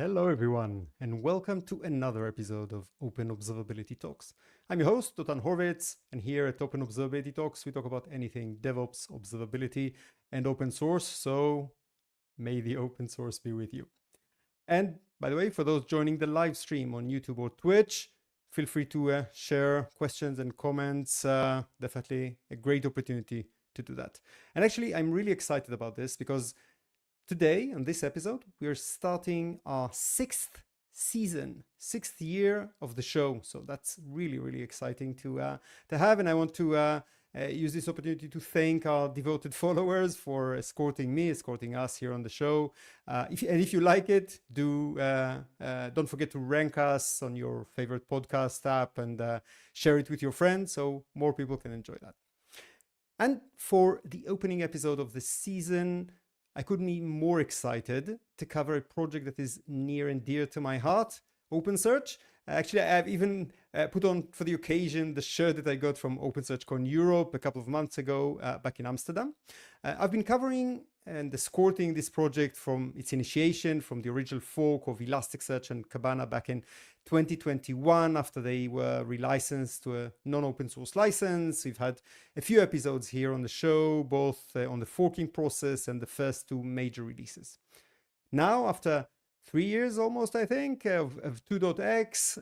Hello, everyone, and welcome to another episode of Open Observability Talks. I'm your host, Dotan Horvitz, and here at Open Observability Talks, we talk about anything DevOps, observability, and open source. So may the open source be with you. And by the way, for those joining the live stream on YouTube or Twitch, feel free to share questions and comments. Definitely a great opportunity to do that. And actually, I'm really excited about this because today, on this episode, we are starting our sixth season, sixth year of the show. So that's really, really exciting to have. And I want to use this opportunity to thank our devoted followers for escorting us here on the show. If you like it, don't forget to rank us on your favorite podcast app and share it with your friends so more people can enjoy that. And for the opening episode of the season, I couldn't be more excited to cover a project that is near and dear to my heart, OpenSearch. Actually, I have even put on for the occasion the shirt that I got from OpenSearch Europe a couple of months ago back in Amsterdam. I've been covering and escorting this project from its initiation, from the original fork of Elasticsearch and Kibana back in 2021 after they were relicensed to a non-open source license. We've had a few episodes here on the show, both on the forking process and the first two major releases. Now, after 3 years almost, I think, of 2.x,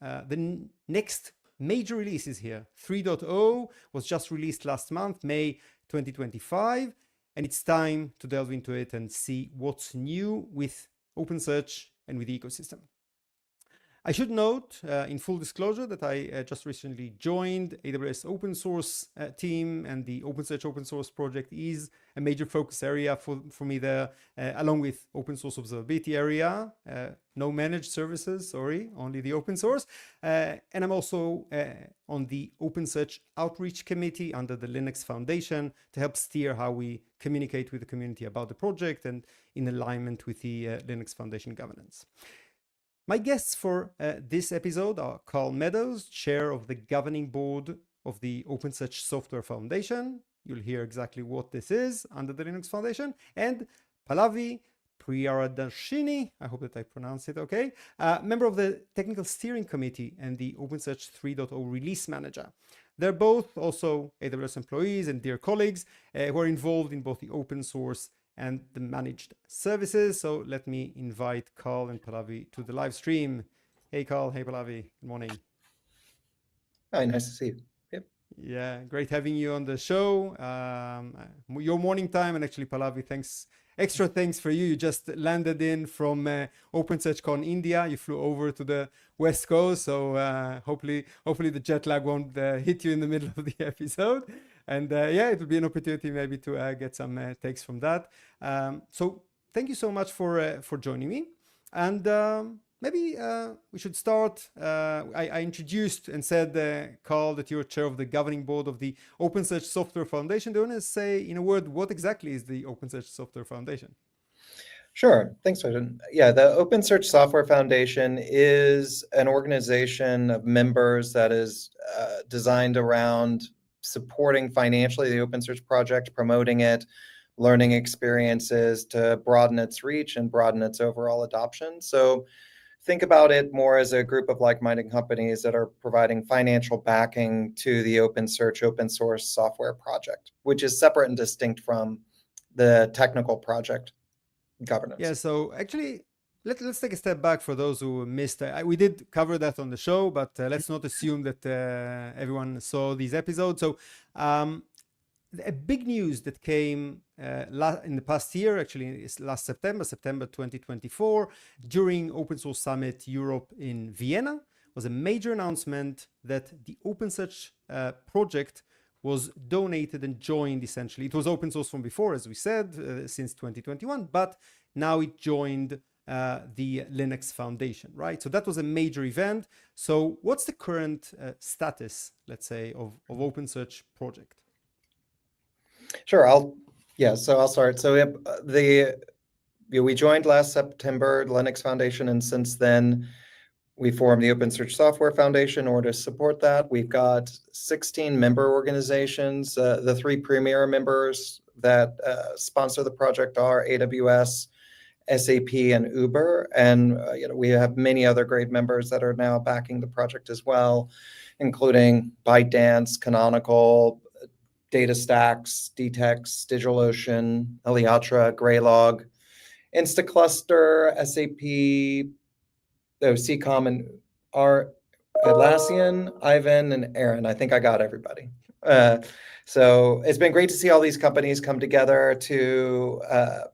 the next major release is here. 3.0 was just released last month, May 2025. And it's time to delve into it and see what's new with OpenSearch and with the ecosystem. I should note, in full disclosure, that I just recently joined AWS open source team, and the OpenSearch open source project is a major focus area for me there, along with open source observability area. No managed services, sorry, only the open source. And I'm also on the OpenSearch outreach committee under the Linux Foundation to help steer how we communicate with the community about the project and in alignment with the Linux Foundation governance. My guests for this episode are Carl Meadows, chair of the governing board of the OpenSearch Software Foundation. You'll hear exactly what this is under the Linux Foundation. And Pallavi Priyadarshini, I hope that I pronounce it okay, member of the technical steering committee and the OpenSearch 3.0 release manager. They're both also AWS employees and dear colleagues who are involved in both the open source and the managed services. So let me invite Carl and Pallavi to the live stream. Hey, Carl. Hey, Pallavi. Good morning. Hi, nice to see you. Yep. Yeah, great having you on the show. Your morning time, and actually, Pallavi, extra thanks for you. You just landed in from OpenSearchCon India. You flew over to the West Coast, so hopefully the jet lag won't hit you in the middle of the episode. And yeah, it will be an opportunity maybe to get some takes from that. So thank you so much for joining me. And maybe we should start. I introduced and said, Carl, that you're chair of the governing board of the OpenSearch Software Foundation. Do you want to say in a word what exactly is the OpenSearch Software Foundation? Sure. Thanks, Sojan. Yeah, the OpenSearch Software Foundation is an organization of members that is designed around supporting financially the OpenSearch project, promoting it, learning experiences to broaden its reach and broaden its overall adoption. So think about it more as a group of like-minded companies that are providing financial backing to the OpenSearch open source software project, which is separate and distinct from the technical project governance. Yeah, so actually, let's take a step back for those who missed. We did cover that on the show, but let's not assume that everyone saw these episodes. So a big news that came in the past year, actually is last September 2024, during Open Source Summit Europe in Vienna, was a major announcement that the OpenSearch project was donated and joined essentially. It was open source from before, as we said, since 2021, but now it joined the Linux Foundation, right? So that was a major event. So what's the current status, let's say, of OpenSearch project? Sure, I'll start. So we joined last September, the Linux Foundation, and since then we formed the OpenSearch Software Foundation in order to support that. We've got 16 member organizations. The three premier members that sponsor the project are AWS, SAP and Uber. And we have many other great members that are now backing the project as well, including ByteDance, Canonical, DataStax, DTEX, DigitalOcean, Eliatra, Graylog, Instacluster, SAP, CCOM, and Atlassian, Ivan, and Aaron. I think I got everybody. So it's been great to see all these companies come together to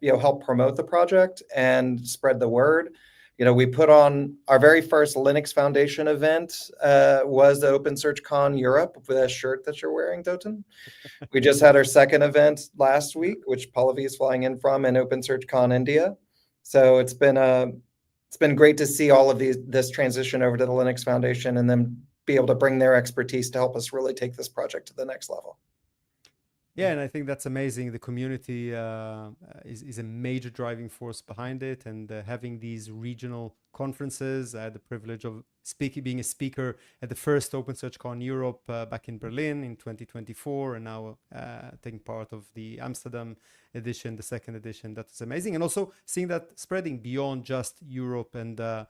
help promote the project and spread the word. We put on our very first Linux Foundation event was the OpenSearch Con Europe with a shirt that you're wearing, Dotan. We just had our second event last week, which Pallavi is flying in from, in OpenSearch Con India. So it's been great to see all of this transition over to the Linux Foundation and then be able to bring their expertise to help us really take this project to the next level. Yeah, and I think that's amazing. The community is a major driving force behind it, and having these regional conferences. I had the privilege of being a speaker at the first OpenSearch Con Europe back in Berlin in 2024, and now taking part of the Amsterdam edition, the second edition. That's amazing, and also seeing that spreading beyond just Europe and the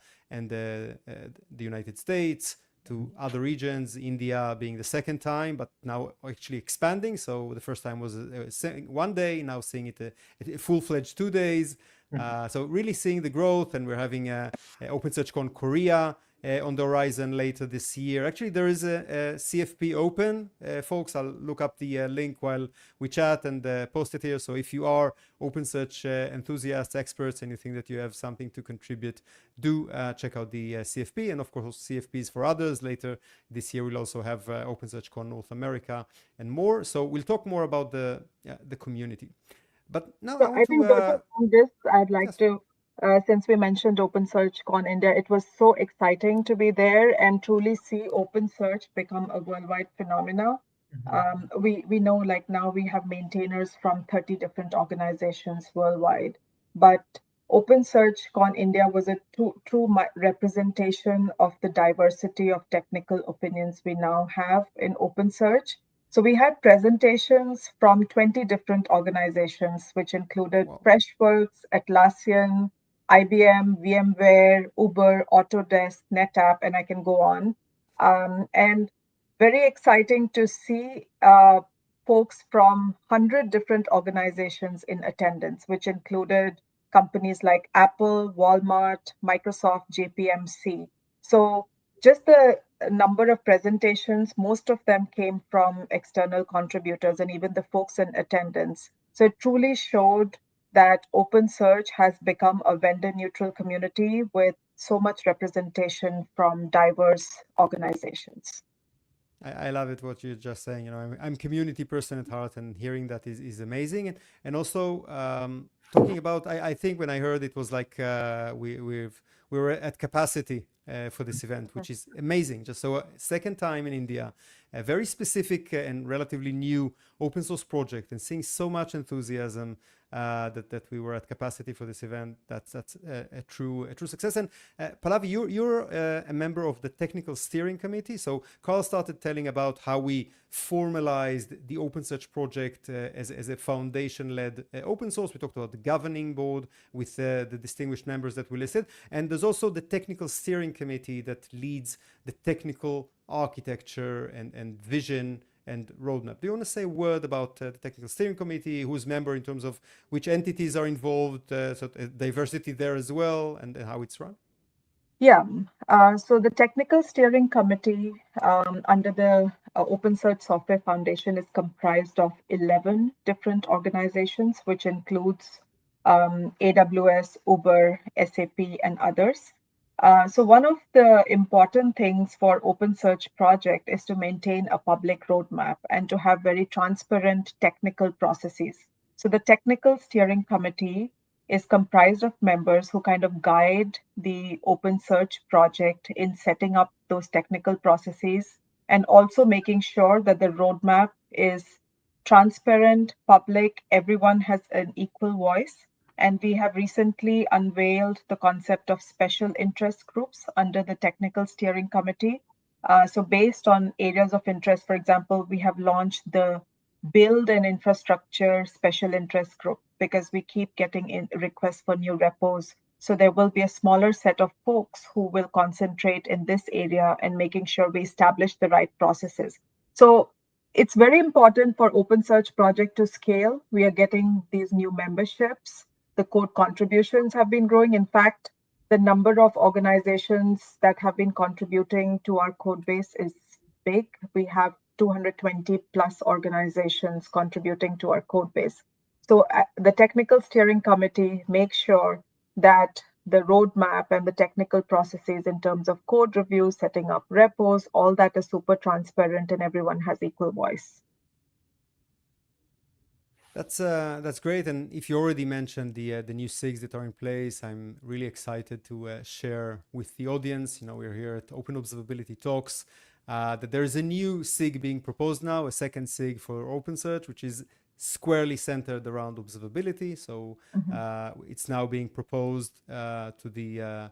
United States to other regions, India being the second time, but now actually expanding. So the first time was 1 day, now seeing it a full-fledged 2 days. So really seeing the growth, and we're having OpenSearch Con Korea on the horizon later this year. Actually, there is a CFP Open, folks. I'll look up the link while we chat and post it here. So if you are OpenSearch enthusiasts, experts, and you think that you have something to contribute, do check out the CFP, and of course CFPs for others. Later this year we'll also have OpenSearch Con North America and more. So we'll talk more about the community. But now So I think on this, I'd like to, since we mentioned OpenSearch Con India, it was so exciting to be there and truly see OpenSearch become a worldwide phenomena. We know, like, now we have maintainers from 30 different organizations worldwide, but OpenSearch Con India was a true representation of the diversity of technical opinions we now have in OpenSearch. So we had presentations from 20 different organizations, which included Freshworks, Atlassian, IBM, VMware, Uber, Autodesk, NetApp, and I can go on. And very exciting to see folks from 100 different organizations in attendance, which included companies like Apple, Walmart, Microsoft, JPMC. So just the number of presentations, most of them came from external contributors and even the folks in attendance. So it truly showed that OpenSearch has become a vendor-neutral community with so much representation from diverse organizations. I love it what you're just saying. I'm a community person at heart, and hearing that is amazing. And also talking about, I think when I heard it was like we were at capacity for this event, which is amazing. Just so second time in India, a very specific and relatively new open source project, and seeing so much enthusiasm that we were at capacity for this event. That's a true success. And Pallavi, you're a member of the technical steering committee. So Carl started telling about how we formalized the OpenSearch project as a foundation-led open source. We talked about the governing board with the distinguished members that we listed. And there's also the technical steering committee that leads the technical architecture and vision and roadmap. Do you want to say a word about the technical steering committee, who's member in terms of which entities are involved, so diversity there as well, and how it's run? Yeah, so the technical steering committee under the OpenSearch Software Foundation is comprised of 11 different organizations, which includes AWS, Uber, SAP, and others. So one of the important things for OpenSearch project is to maintain a public roadmap and to have very transparent technical processes. So the technical steering committee is comprised of members who kind of guide the OpenSearch project in setting up those technical processes and also making sure that the roadmap is transparent, public, everyone has an equal voice. And we have recently unveiled the concept of special interest groups under the technical steering committee. So based on areas of interest, for example, we have launched the build and infrastructure special interest group. because we keep getting in requests for new repos. So there will be a smaller set of folks who will concentrate in this area and making sure we establish the right processes. So it's very important for OpenSearch project to scale. We are getting these new memberships. The code contributions have been growing. In fact, the number of organizations that have been contributing to our code base is big. We have 220 plus organizations contributing to our code base. So the technical steering committee makes sure that the roadmap and the technical processes in terms of code review, setting up repos, all that is super transparent and everyone has equal voice. That's great. And if you already mentioned the new SIGs that are in place, I'm really excited to share with the audience. We're here at Open Observability Talks. That there is a new SIG being proposed now, a second SIG for OpenSearch, which is squarely centered around observability. So it's now being proposed to the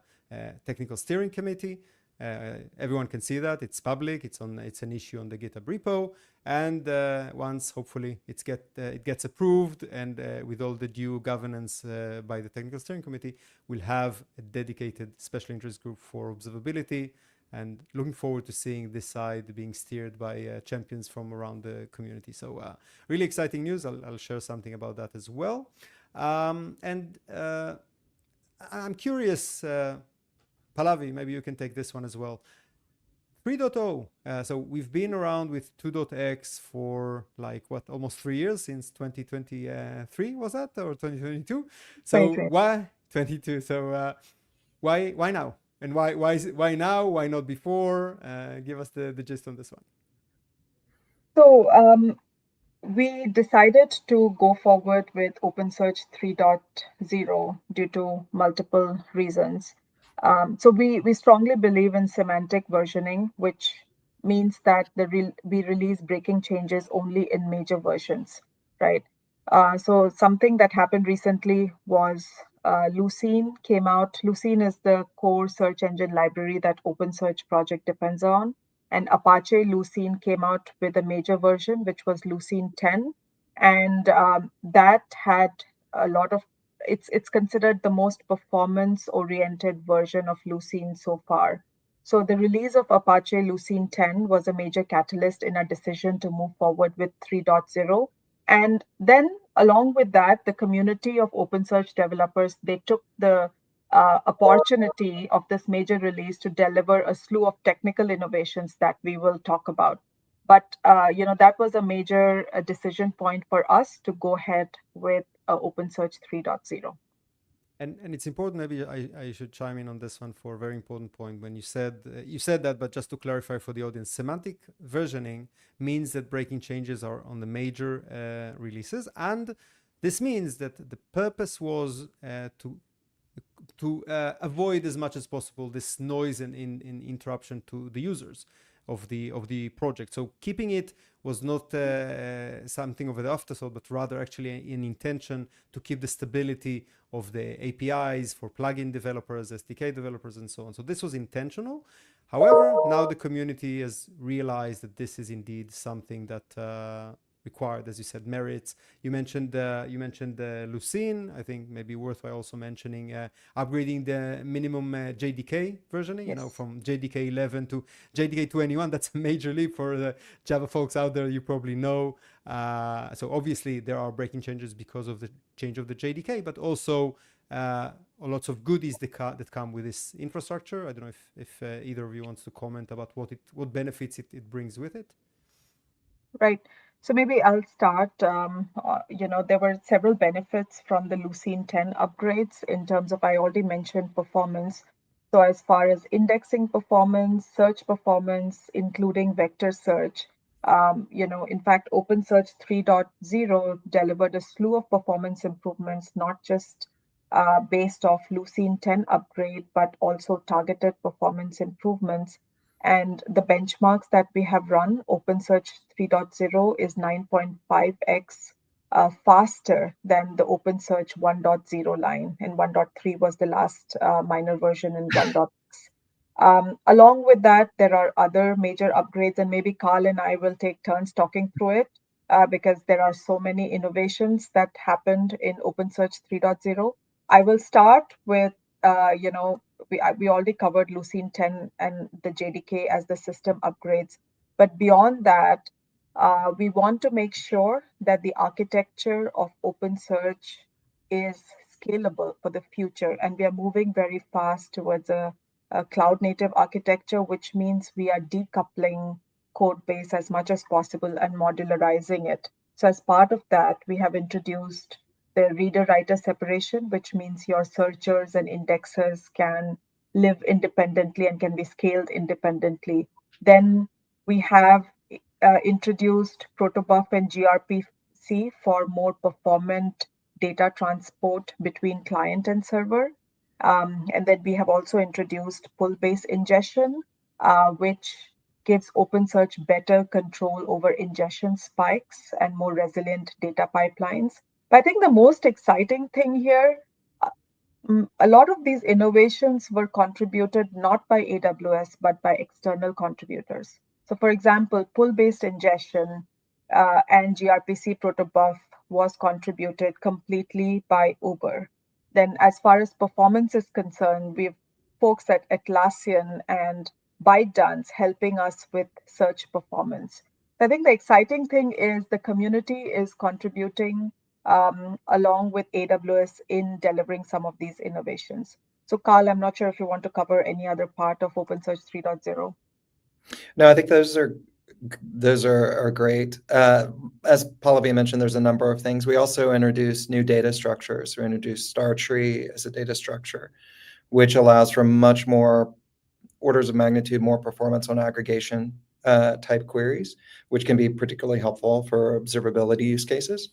technical steering committee. Everyone can see that it's public. It's an issue on the GitHub repo, and once hopefully it gets approved and with all the due governance by the technical steering committee, we'll have a dedicated special interest group for observability. And looking forward to seeing this side being steered by champions from around the community. So really exciting news. I'll share something about that as well. And I'm curious, Pallavi, maybe you can take this one as well. 3.0. So we've been around with 2.x for almost 3 years, since 2023 was that, or 2022? So 22. why 22? So why now? And why now? Why not before? Give us the gist on this one. So we decided to go forward with OpenSearch 3.0 due to multiple reasons. So we strongly believe in semantic versioning, which means that we release breaking changes only in major versions, right? So something that happened recently was Lucene came out. Lucene is the core search engine library that OpenSearch project depends on. And Apache Lucene came out with a major version, which was Lucene 10. And that had a lot of it's considered the most performance-oriented version of Lucene so far. So the release of Apache Lucene 10 was a major catalyst in our decision to move forward with 3.0. And then along with that, the community of OpenSearch developers, they took the opportunity of this major release to deliver a slew of technical innovations that we will talk about. But that was a major decision point for us to go ahead with OpenSearch 3.0. And it's important. Maybe I should chime in on this one for a very important point. When you said that, but just to clarify for the audience, semantic versioning means that breaking changes are on the major releases, and this means that the purpose was to avoid as much as possible this noise and in interruption to the users of the project. So keeping it was not something of an afterthought, but rather actually an intention to keep the stability of the APIs for plugin developers, SDK developers, and so on. So this was intentional. However, now the community has realized that this is indeed something that required, as you said, merits. You mentioned Lucene. I think maybe worthwhile also mentioning upgrading the minimum JDK versioning. Yes. From JDK 11 to JDK 21. That's a major leap for the Java folks out there. You probably know. So obviously there are breaking changes because of the change of the JDK, but also lots of goodies that come with this infrastructure. I don't know if either of you wants to comment about what benefits it brings with it. Right. So maybe I'll start. There were several benefits from the Lucene 10 upgrades in terms of, I already mentioned performance. So as far as indexing performance, search performance, including vector search, in fact, OpenSearch 3.0 delivered a slew of performance improvements, not just based off Lucene 10 upgrade, but also targeted performance improvements. And the benchmarks that we have run, OpenSearch 3.0 is 9.5x faster than the OpenSearch 1.0 line, and 1.3 was the last minor version in 1.x. Along with that, there are other major upgrades, and maybe Carl and I will take turns talking through it. because there are so many innovations that happened in OpenSearch 3.0. I will start with, we already covered Lucene 10 and the JDK as the system upgrades. But beyond that, we want to make sure that the architecture of OpenSearch is scalable for the future. And we are moving very fast towards a cloud native architecture, which means we are decoupling code base as much as possible and modularizing it. So as part of that, we have introduced the reader-writer separation, which means your searchers and indexers can live independently and can be scaled independently. Then we have introduced Protobuf and gRPC for more performant data transport between client and server. And then we have also introduced pull-based ingestion, which gives OpenSearch better control over ingestion spikes and more resilient data pipelines. But I think the most exciting thing here, a lot of these innovations were contributed not by AWS, but by external contributors. So for example, pull-based ingestion and gRPC Protobuf was contributed completely by Uber. Then as far as performance is concerned, we've folks at Atlassian and ByteDance helping us with search performance. I think the exciting thing is the community is contributing along with AWS in delivering some of these innovations. So Carl, I'm not sure if you want to cover any other part of OpenSearch 3.0. No, I think those are great. As Pallavi mentioned, there's a number of things. We also introduced new data structures. We introduced star tree as a data structure, which allows for much more orders of magnitude, more performance on aggregation type queries, which can be particularly helpful for observability use cases,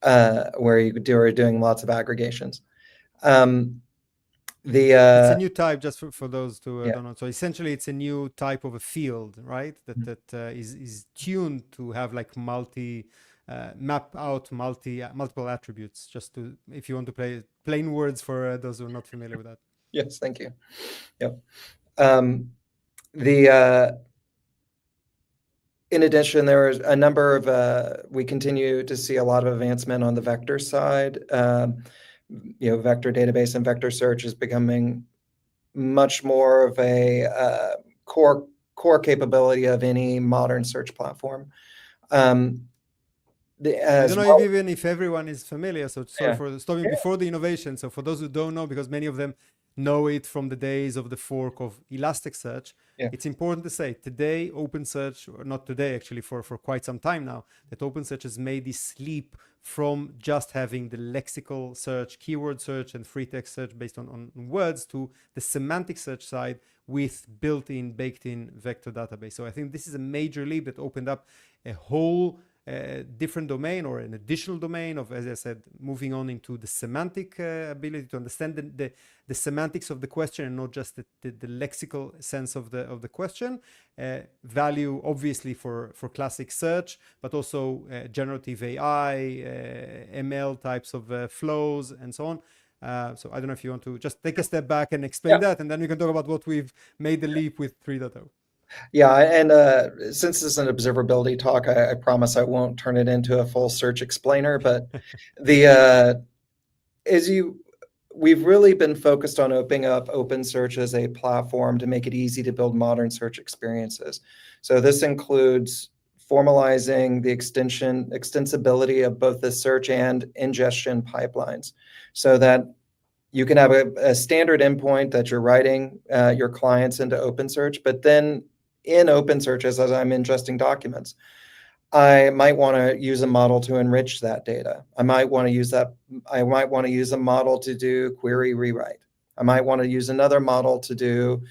where you're doing lots of aggregations. It's a new type, just for those who don't know. So essentially, it's a new type of a field, right? That is tuned to have like map out multiple attributes. Just to, if you want to play plain words for those who are not familiar with that. Yes, thank you. Yep. In addition, there is a number of we continue to see a lot of advancement on the vector side. Vector database and vector search is becoming much more of a core capability of any modern search platform. I don't know even if everyone is familiar. So sorry for stopping before the innovation. So for those who don't know, because many of them know it from the days of the fork of Elasticsearch, it's important to say today OpenSearch, or not today actually, for quite some time now, that OpenSearch has made this leap from just having the lexical search, keyword search, and free text search based on words to the semantic search side with built-in, baked-in vector database. So I think this is a major leap that opened up a whole different domain, or an additional domain of, as I said, moving on into the semantic ability to understand the semantics of the question and not just the lexical sense of the question. Value obviously for classic search, but also generative AI, ML types of flows and so on. So I don't know if you want to just take a step back and explain that, and then we can talk about what we've made the leap with 3.0. Yeah, and since this is an observability talk, I promise I won't turn it into a full search explainer. But we've really been focused on opening up OpenSearch as a platform to make it easy to build modern search experiences. So this includes formalizing the extensibility of both the search and ingestion pipelines, so that you can have a standard endpoint that you're writing your clients into OpenSearch, but then in OpenSearch, as I'm ingesting documents, I might want to use a model to enrich that data. I might want to use a model to do query rewrite. I might want to use another model to do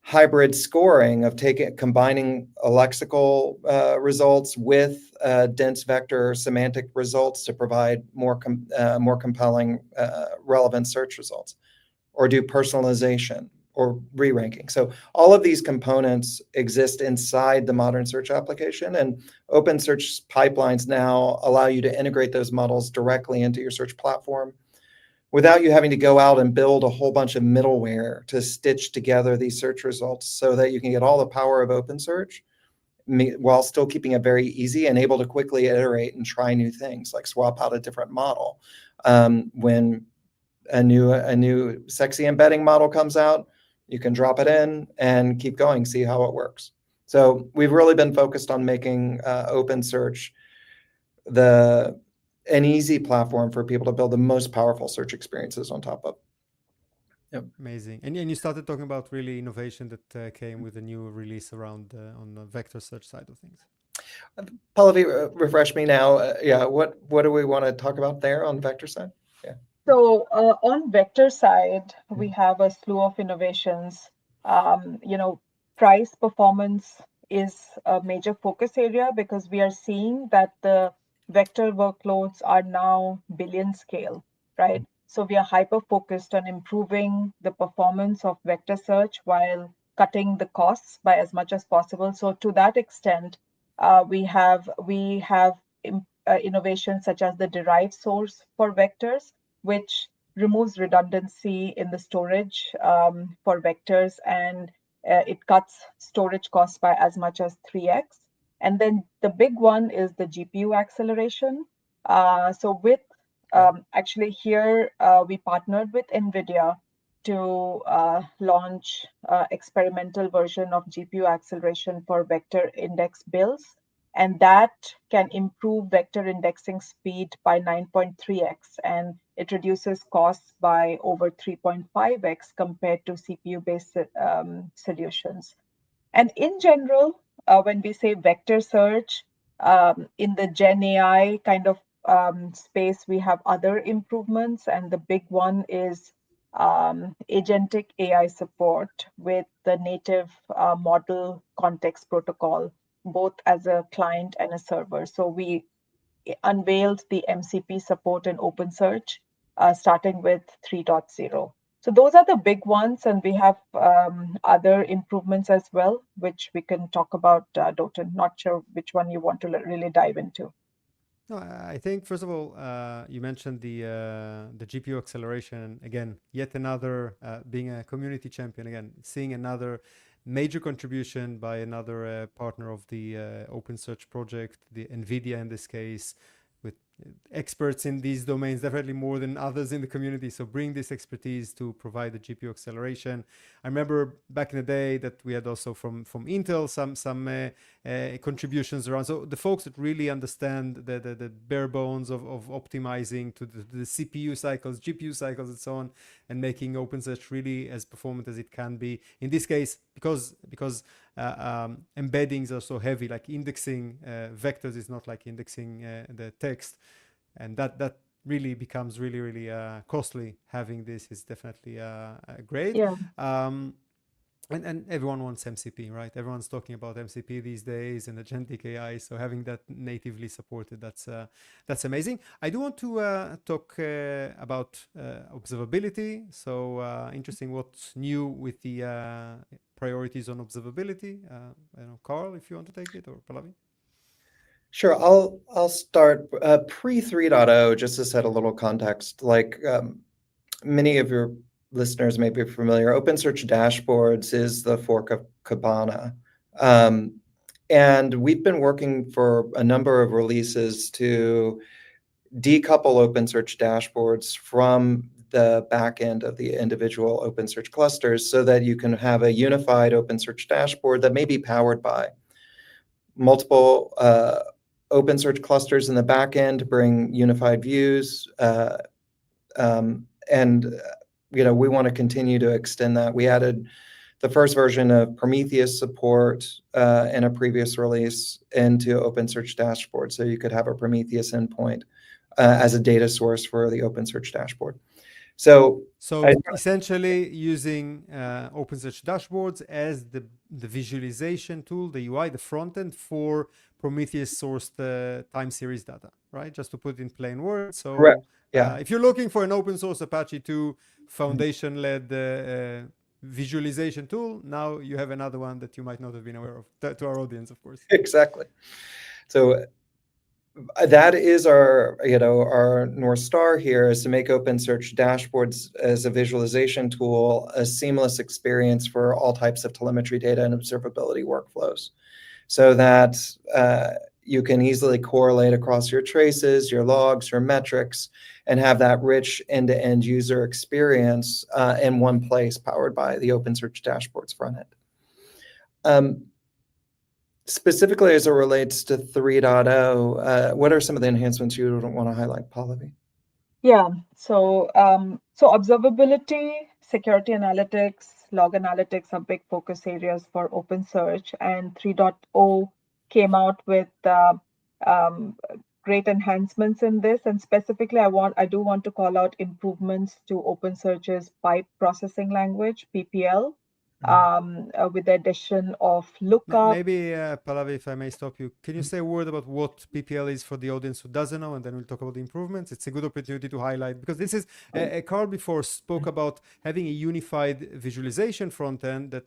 hybrid scoring of combining lexical results with dense vector semantic results to provide more compelling relevant search results, or do personalization or re-ranking. So all of these components exist inside the modern search application, and OpenSearch pipelines now allow you to integrate those models directly into your search platform without you having to go out and build a whole bunch of middleware to stitch together these search results, so that you can get all the power of OpenSearch while still keeping it very easy and able to quickly iterate and try new things, like swap out a different model. When a new sexy embedding model comes out, you can drop it in and keep going, see how it works. So we've really been focused on making OpenSearch an easy platform for people to build the most powerful search experiences on top of. Yep. Amazing. And you started talking about really innovation that came with a new release around on the vector search side of things. Pallavi, refresh me now. Yeah, what do we want to talk about there on vector side? Yeah. So on vector side, we have a slew of innovations. Price performance is a major focus area because we are seeing that the vector workloads are now billion scale, right? So we are hyper focused on improving the performance of vector search while cutting the costs by as much as possible. So to that extent, we have innovations such as the derive source for vectors, which removes redundancy in the storage for vectors, and it cuts storage costs by as much as 3x. And then the big one is the GPU acceleration. So with actually here, we partnered with NVIDIA to launch experimental version of GPU acceleration for vector index builds. And that can improve vector indexing speed by 9.3x, and it reduces costs by over 3.5x compared to CPU-based solutions. And in general, when we say vector search, in the Gen AI kind of space, we have other improvements, and the big one is agentic AI support with the native model context protocol, both as a client and a server. So we unveiled the MCP support in OpenSearch, starting with 3.0. So those are the big ones, and we have other improvements as well, which we can talk about, Dotan. Not sure which one you want to really dive into. No, I think first of all, you mentioned the GPU acceleration. Again, yet another being a community champion. Again, seeing another major contribution by another partner of the OpenSearch project, the NVIDIA in this case, with experts in these domains, definitely more than others in the community. So bring this expertise to provide the GPU acceleration. I remember back in the day that we had also from Intel some contributions around. So the folks that really understand the bare bones of optimizing to the CPU cycles, GPU cycles, and so on, and making OpenSearch really as performant as it can be. In this case, because embeddings are so heavy, like indexing vectors is not like indexing the text, and that really becomes really costly. Having this is definitely great. Yeah. And everyone wants MCP, right? Everyone's talking about MCP these days and agentic AI. So having that natively supported, that's amazing. I do want to talk about observability. So interesting what's new with the priorities on observability. I don't know, Carl, if you want to take it, or Pallavi. Sure, I'll start pre 3.0 just to set a little context. Like many of your listeners may be familiar, OpenSearch Dashboards is the fork of Kibana. And we've been working for a number of releases to decouple OpenSearch Dashboards from the back end of the individual OpenSearch clusters so that you can have a unified OpenSearch dashboard that may be powered by multiple OpenSearch clusters in the back end to bring unified views. And we want to continue to extend that. We added the first version of Prometheus support in a previous release into OpenSearch dashboard, so you could have a Prometheus endpoint as a data source for the OpenSearch dashboard. So essentially using OpenSearch dashboards as the visualization tool, the UI, the front end for Prometheus sourced time series data, right? Just to put it in plain words. So correct. Yeah. If you're looking for an open source Apache 2 foundation-led visualization tool, now you have another one that you might not have been aware of, to our audience, of course. Exactly. So That is our, our North Star here, is to make OpenSearch dashboards as a visualization tool, a seamless experience for all types of telemetry data and observability workflows, so that you can easily correlate across your traces, your logs, your metrics, and have that rich end-to-end user experience in one place, powered by the OpenSearch dashboards front end. Specifically as it relates to 3.0, what are some of the enhancements you would want to highlight, Pallavi? Yeah, so observability, security analytics, log analytics are big focus areas for OpenSearch, and 3.0 came out with um, great enhancements in this. And specifically, I do want to call out improvements to OpenSearch's pipe processing language, PPL, with the addition of lookup. Maybe, Pallavi, if I may stop you, can you say a word about what PPL is for the audience who doesn't know, and then we'll talk about the improvements? It's a good opportunity to highlight, because this is, Carl before spoke about having a unified visualization front end that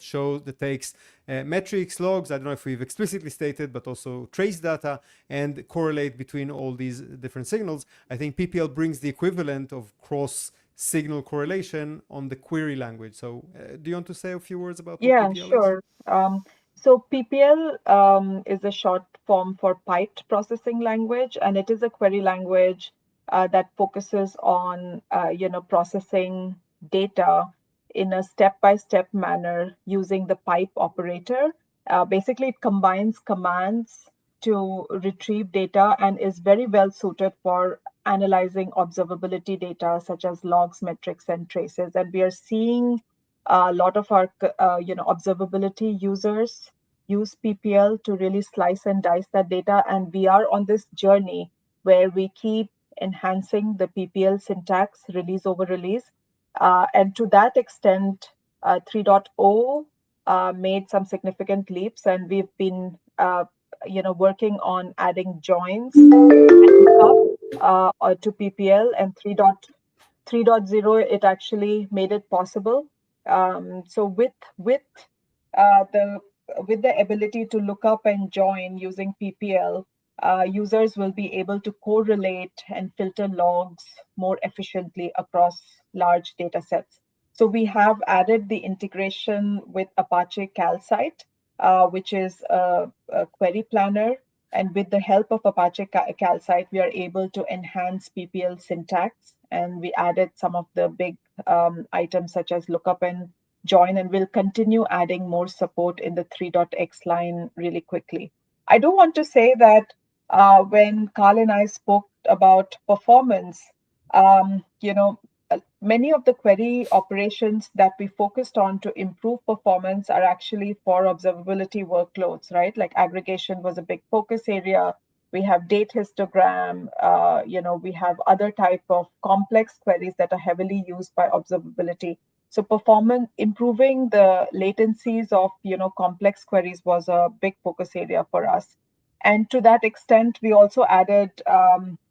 takes metrics, logs, I don't know if we've explicitly stated, but also trace data, and correlate between all these different signals. I think PPL brings the equivalent of cross signal correlation on the query language. So do you want to say a few words about what PPL is? Sure. So PPL is a short form for piped processing language, and it is a query language that focuses on processing data in a step-by-step manner using the pipe operator. Basically, it combines commands to retrieve data and is very well suited for analyzing observability data such as logs, metrics, and traces. And we are seeing a lot of our observability users use PPL to really slice and dice that data, and we are on this journey where we keep enhancing the PPL syntax release over release, and to that extent 3.0 made some significant leaps, and we've been working on adding joins to PPL, and 3.0 it actually made it possible. So with the ability to look up and join using PPL, users will be able to correlate and filter logs more efficiently across large data sets. So we have added the integration with Apache Calcite, which is a query planner. And with the help of Apache Calcite, we are able to enhance PPL syntax. And we added some of the big items such as lookup and join, and we'll continue adding more support in the 3.x line really quickly. I do want to say that when Carl and I spoke about performance, many of the query operations that we focused on to improve performance are actually for observability workloads, right? Like aggregation was a big focus area. We have date histogram, we have other type of complex queries that are heavily used by observability. So performance, improving the latencies of, complex queries was a big focus area for us. And to that extent, we also added,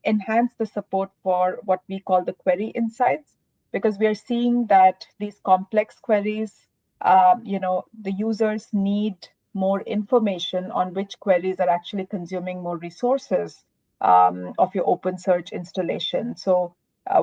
enhanced the support for what we call the query insights, because we are seeing that these complex queries, the users need more information on which queries are actually consuming more resources of your OpenSearch installation. So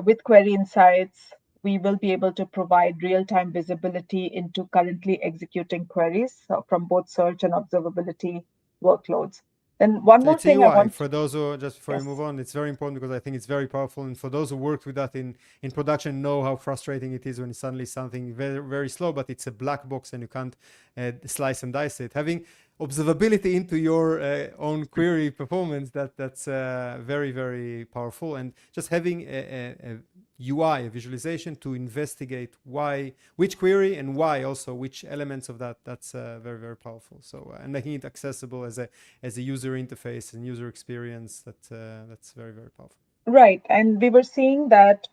with query insights, we will be able to provide real-time visibility into currently executing queries from both search and observability workloads. Then one more thing I want for those who, just before we move on, it's very important because I think it's very powerful. And for those who worked with that in production, know how frustrating it is when suddenly something very, very slow, but it's a black box and you can't slice and dice it. Having observability into your own query performance, that's very, very powerful. And just having a UI, a visualization to investigate which query and why also, which elements of that's very, very powerful. So, and making it accessible as a user interface and user experience, that's very, very powerful. Right. And we were seeing that,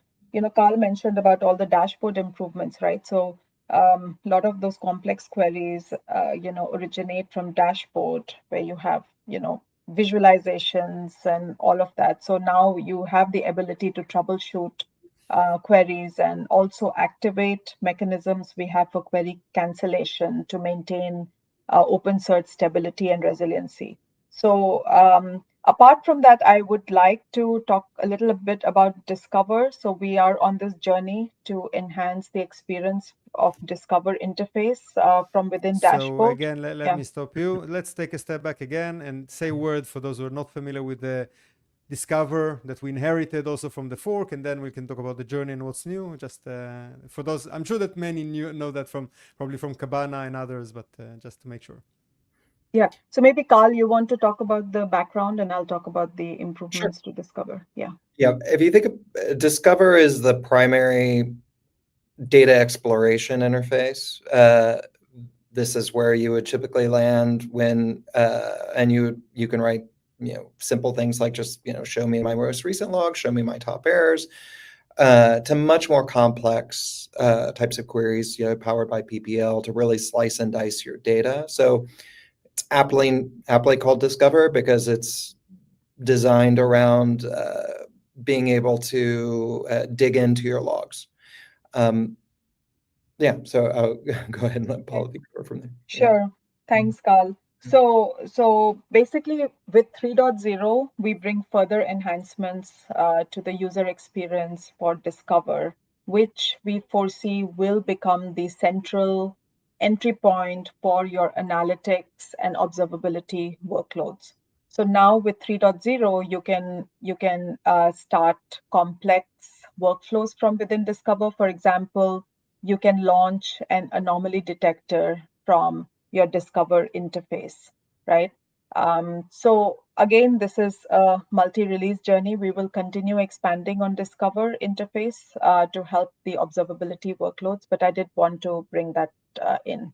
Carl mentioned about all the dashboard improvements, right? So a lot of those complex queries, originate from dashboard where you have, visualizations and all of that. So now you have the ability to troubleshoot queries and also activate mechanisms we have for query cancellation to maintain OpenSearch stability and resiliency. So Apart from that, I would like to talk a little bit about Discover. So we are on this journey to enhance the experience of Discover interface from within So dashboard. again, let Yeah. me stop you. Let's take a step back again and say a word for those who are not familiar with the Discover that we inherited also from the fork, and then we can talk about the journey and what's new. Just for those, I'm sure that many know that from probably from Cabana and others, but just to make sure. Yeah. So maybe Carl, you want to talk about the background, and I'll talk about the improvements Sure. to Discover. Yeah. Yeah. If you think of Discover is the primary data exploration interface. This is where you would typically land when, and you can write, simple things like just, show me my most recent log, show me my top errors, to much more complex types of queries, powered by PPL to really slice and dice your data. So it's aptly called Discover because it's designed around being able to dig into your logs. Yeah, so I'll go ahead and let Paula go from there. Sure. Thanks, Carl. So basically, with 3.0, we bring further enhancements to the user experience for Discover, which we foresee will become the central entry point for your analytics and observability workloads. So now with 3.0, you can start complex workflows from within Discover. For example, you can launch an anomaly detector from your Discover interface, right? So again, this is a multi-release journey. We will continue expanding on Discover interface to help the observability workloads, but I did want to bring that in.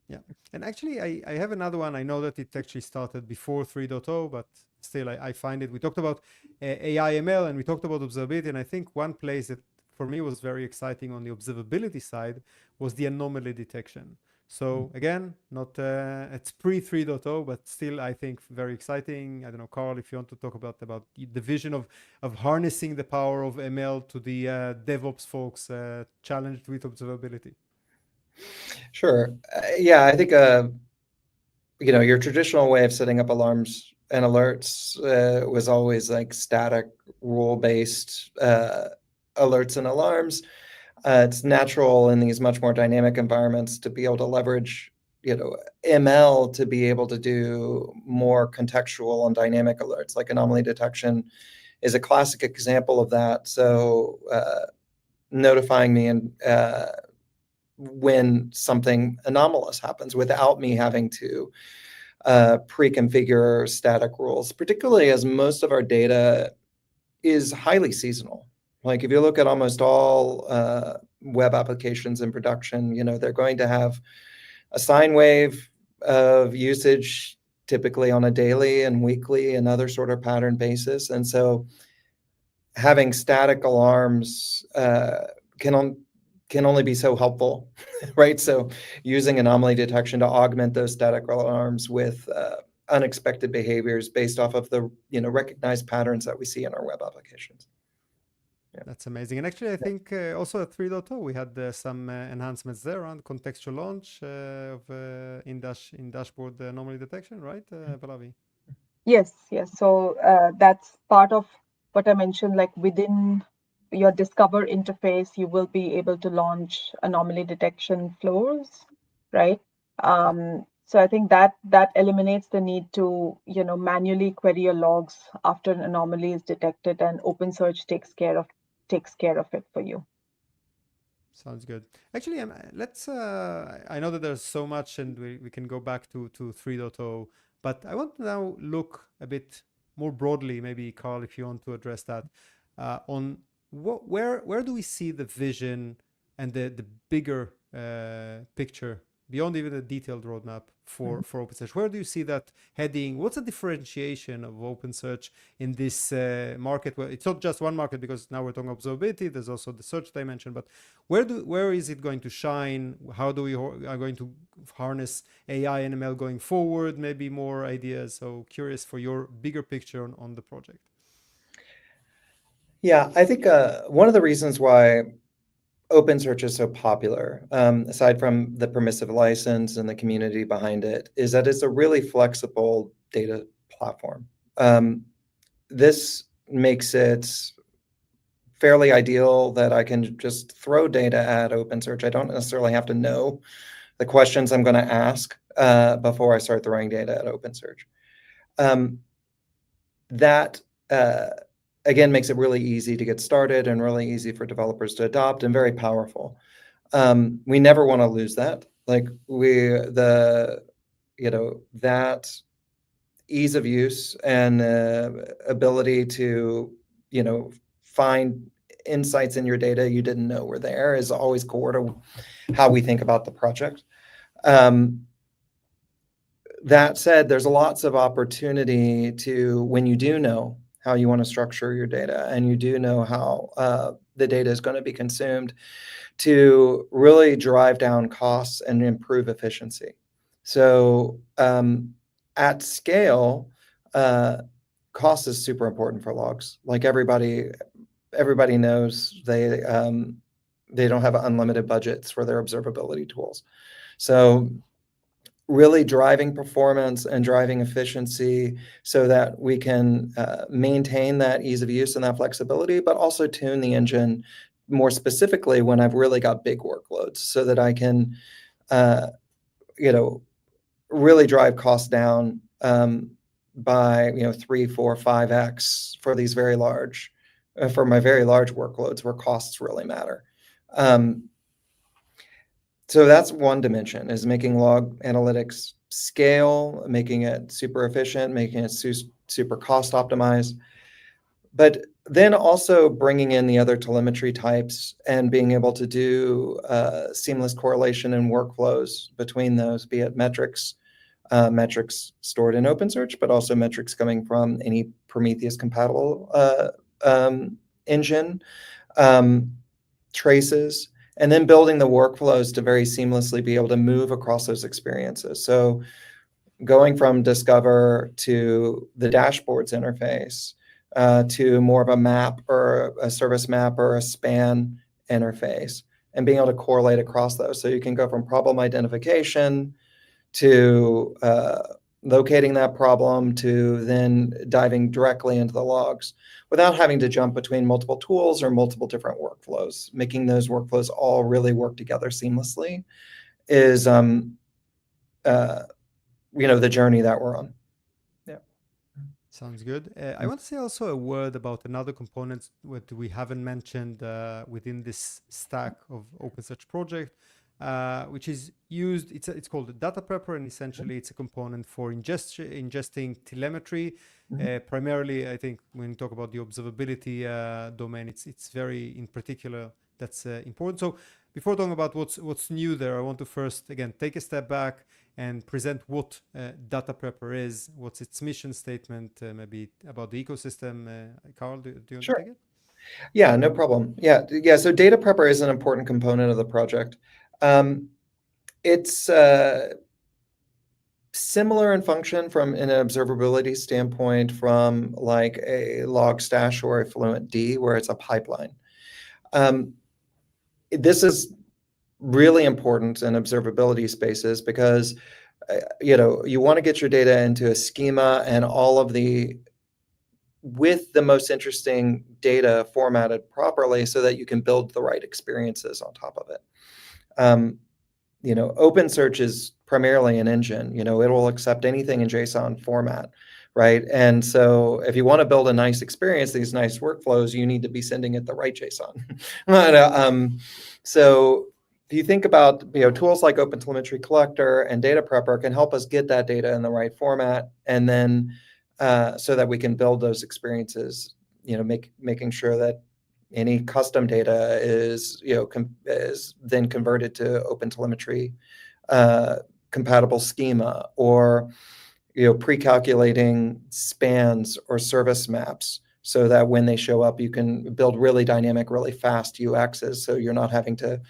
Yeah, and actually I have another one. I know that it actually started before 3.0, but still I find it. We talked about AI ML and we talked about observability, and I think one place that for me was very exciting on the observability side was the anomaly detection. So again, not it's pre 3.0, but still I think very exciting. I don't know, Carl, if you want to talk about the vision of harnessing the power of ML to the DevOps folks challenged with observability. Sure. Yeah, I think your traditional way of setting up alarms and alerts was always like static rule-based alerts and alarms. It's natural in these much more dynamic environments to be able to leverage, ML to be able to do more contextual and dynamic alerts. Like anomaly detection is a classic example of that. So notifying me and when something anomalous happens without me having to pre-configure static rules, particularly as most of our data is highly seasonal. Like if you look at almost all web applications in production, they're going to have a sine wave of usage typically on a daily and weekly and other sort of pattern basis. And so having static alarms can only be so helpful, right? So using anomaly detection to augment those static alarms with unexpected behaviors based off of the recognized patterns that we see in our web applications. Yeah. That's amazing. And actually, I think also at 3.0, we had some enhancements there around contextual launch of in dashboard anomaly detection, right, Pallavi? Yes. So that's part of what I mentioned, like within your Discover interface, you will be able to launch anomaly detection flows, right? So I think that eliminates the need to, manually query your logs after an anomaly is detected, and OpenSearch takes care of it for you. Sounds good. Actually, let's. I know that there's so much, and we can go back to 3.0, but I want to now look a bit more broadly. Maybe Carl, if you want to address that, on where do we see the vision and the bigger picture beyond even the detailed roadmap for OpenSearch? Where do you see that heading? What's the differentiation of OpenSearch in this market? Well, it's not just one market, because now we're talking observability. There's also the search dimension. But where is it going to shine? How do we are going to harness AI and ML going forward? Maybe more ideas. So curious for your bigger picture on the project. Yeah, I think one of the reasons why OpenSearch is so popular, aside from the permissive license and the community behind it, is that it's a really flexible data platform. This makes it fairly ideal that I can just throw data at OpenSearch. I don't necessarily have to know the questions I'm going to ask before I start throwing data at OpenSearch. That, again, makes it really easy to get started and really easy for developers to adopt and very powerful. We never want to lose that. Like that ease of use and ability to, find insights in your data you didn't know were there is always core to how we think about the project. That said, there's lots of opportunity to, when you do know how you want to structure your data and you do know how the data is going to be consumed, to really drive down costs and improve efficiency. So at scale, cost is super important for logs. Like everybody knows they don't have unlimited budgets for their observability tools. So really driving performance and driving efficiency so that we can maintain that ease of use and that flexibility, but also tune the engine more specifically when I've really got big workloads so that I can, really drive costs down by 3, 4, 5x for these very large, for my very large workloads where costs really matter. So that's one dimension, is making log analytics scale, making it super efficient, making it super cost optimized. But then also bringing in the other telemetry types and being able to do seamless correlation and workflows between those, be it metrics stored in OpenSearch, but also metrics coming from any Prometheus compatible engine, traces, and then building the workflows to very seamlessly be able to move across those experiences. So going from Discover to the dashboards interface, to more of a map or a service map or a span interface, and being able to correlate across those. So you can go from problem identification to locating that problem to then diving directly into the logs without having to jump between multiple tools or multiple different workflows. Making those workflows all really work together seamlessly is the journey that we're on. Yeah. Sounds good. I want to say also a word about another component that we haven't mentioned within this stack of OpenSearch project, which is used. It's called a data prepper, and essentially it's a component for ingesting telemetry. Primarily, I think when you talk about the observability domain, it's very in particular that's important. So before talking about what's new there, I want to first again take a step back and present what data prepper is, what's its mission statement, maybe about the ecosystem. Carl, do you want to take it? Yeah, no problem. Yeah. So data prepper is an important component of the project. It's similar in function from an observability standpoint from like a Logstash or a Fluentd, where it's a pipeline. This is really important in observability spaces because you want to get your data into a schema and all of with the most interesting data formatted properly so that you can build the right experiences on top of it. OpenSearch is primarily an engine. It will accept anything in JSON format, right? And so if you want to build a nice experience, these nice workflows, you need to be sending it the right JSON. So if you think about tools like OpenTelemetry Collector and Data Prepper can help us get that data in the right format, and then so that we can build those experiences, making sure that any custom data is then converted to OpenTelemetry compatible schema, or pre-calculating spans or service maps so that when they show up, you can build really dynamic, really fast UXs. So you're not having to